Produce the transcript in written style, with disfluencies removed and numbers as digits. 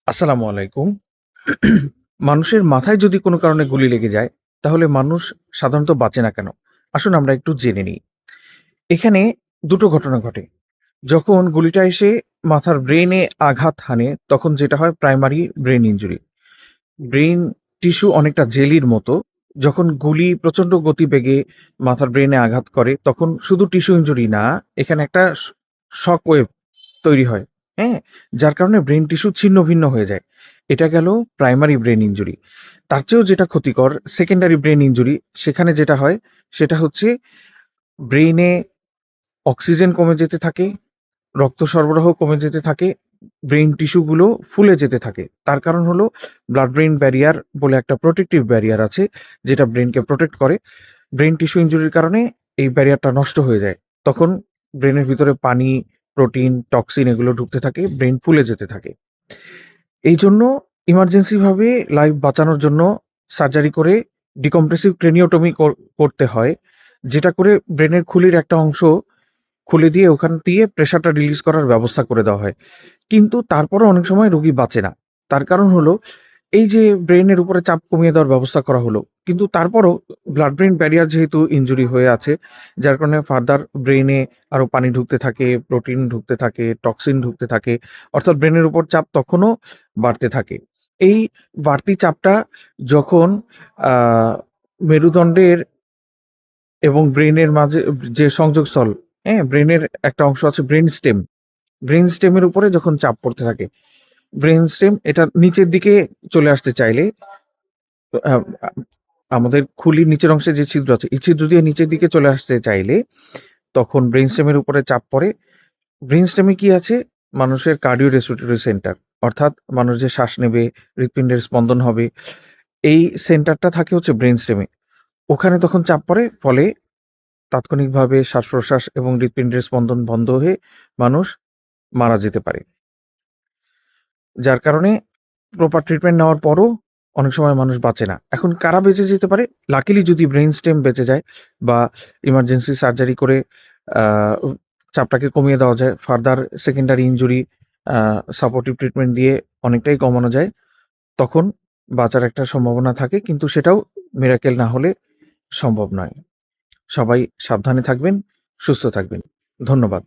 আসসালামু আলাইকুম। মানুষের মাথায় যদি কোনো কারণে গুলি লেগে যায়, তাহলে মানুষ সাধারণত বাঁচে না কেন? আসুন আমরা একটু জেনে নিই। এখানে দুটো ঘটনা ঘটে। যখন গুলিটা এসে মাথার ব্রেইনে আঘাত হানে, তখন যেটা হয় primary brain injury. Brain tissue অনেকটা জেলির মতো। যখন গুলি প্রচণ্ড গতিবেগে মাথার ব্রেইনে আঘাত করে, তখন শুধু টিস্যু ইনজুরি না, এখানে একটা শক ওয়েভ তৈরি হয়। হ্যাঁ? যার কারণে ব্রেইন টিস্যু ছিন্ন-ভিন্ন হয়ে যায়। এটা গেল প্রাইমারি ব্রেইন ইনজুরি। তার চেয়েও যেটা ক্ষতিকর সেকেন্ডারি ব্রেইন ইনজুরি, সেখানে যেটা হয় সেটা হচ্ছে ব্রেইনে অক্সিজেন কমে যেতে থাকে, রক্ত সরবরাহ কমে যেতে থাকে, ব্রেইন টিস্যুগুলো ফুলে যেতে থাকে। তার কারণ হলো ব্লাড ব্রেইন ব্যারিয়ার বলে একটা প্রোটেক্টিভ ব্যারিয়ার আছে, যেটা ব্রেইনকে প্রোটেক্ট করে। ব্রেইন টিস্যু ইনজুরির কারণে এই ব্যারিয়ারটা নষ্ট হয়ে যায়। তখন ব্রেইনের ভিতরে পানি, প্রোটিন, টক্সিন এগুলো ঢুকতে থাকে, ব্রেইন ফুলে যেতে থাকে। এইজন্য ইমার্জেন্সিভাবে লাইফ বাঁচানোর জন্য সার্জারি করে ডিকম্প্রেসিভ ক্রেনিওটমি করতে হয়। যেটা করে ব্রেনের খুলির একটা অংশ খুলে দিয়ে ওখান দিয়ে প্রেশারটা রিলিজ করার ব্যবস্থা করে দেওয়া হয়। কিন্তু তারপরও অনেক সময় রোগী বাঁচে না। তার কারণ হলো এই যে ব্রেইনের উপরে চাপ কমিয়ে দেওয়ার ব্যবস্থা করা হলো। কিন্তু তারপরও ব্লাড ব্রেইন ব্যারিয়ার যেহেতু ইনজুরি হয়ে আছে, যার কারণে ফার্দার ব্রেইনে আরো পানি ঢুকতে থাকে, প্রোটিন ঢুকতে থাকে, টক্সিন ঢুকতে থাকে। অর্থাৎ ব্রেইনের উপর চাপ তখনও বাড়তে থাকে। এই বাড়তি চাপটা যখন আ মেরুদণ্ডের এবং ব্রেইনের মাঝে যে সংযোগস্থল, হ্যাঁ? ব্রেইনের একটা অংশ আছে ব্রেইন স্টেম। ব্রেইন স্টেমের উপরে যখন চাপ পড়তে থাকে, ব্রেইন স্টেম এটা নিচের দিকে চলে আসতে চাইলে আ আ আমাদের খুলির নিচের অংশে যে ছিদ্র আছে, এই ছিদ্র দিয়ে নিচের দিকে চলে আসতে চাইলে তখন ব্রেইন স্টেমের উপরে চাপ পড়ে। ব্রেইন স্টেমে কি আছে? মানুষের কার্ডিও রেসপিরেটরি সেন্টার। অর্থাৎ মানুষ যে শ্বাস নেবে, হৃৎপিণ্ডের স্পন্দন হবে, এই সেন্টারটা থাকে হচ্ছে ব্রেইন স্টেমে। ওখানে তখন চাপ পড়ে, ফলে তাৎক্ষণিকভাবে শ্বাস-প্রশ্বাস এবং হৃৎপিণ্ডের স্পন্দন বন্ধ হয়ে মানুষ মারা যেতে পারে। যার কারণে প্রপার ট্রিটমেন্ট নেওয়ার পরও অনেক সময় মানুষ বাঁচে না। এখন কারা বেঁচে যেতে পারে? লাকিলি যদি ব্রেইন স্টেম বেঁচে যায় বা ইমার্জেন্সি সার্জারি করে আ উ চাপটাকে কমিয়ে দেওয়া যায়। ফার্দার সেকেন্ডারি ইনজুরি আ সাপোর্টিভ ট্রিটমেন্ট দিয়ে অনেকটাই কমানো যায়। তখন বাঁচার একটা সম্ভাবনা থাকে, কিন্তু সেটাও মিরাকেল না হলে সম্ভব নয়। সবাই সাবধানে থাকবেন, সুস্থ থাকবেন। ধন্যবাদ।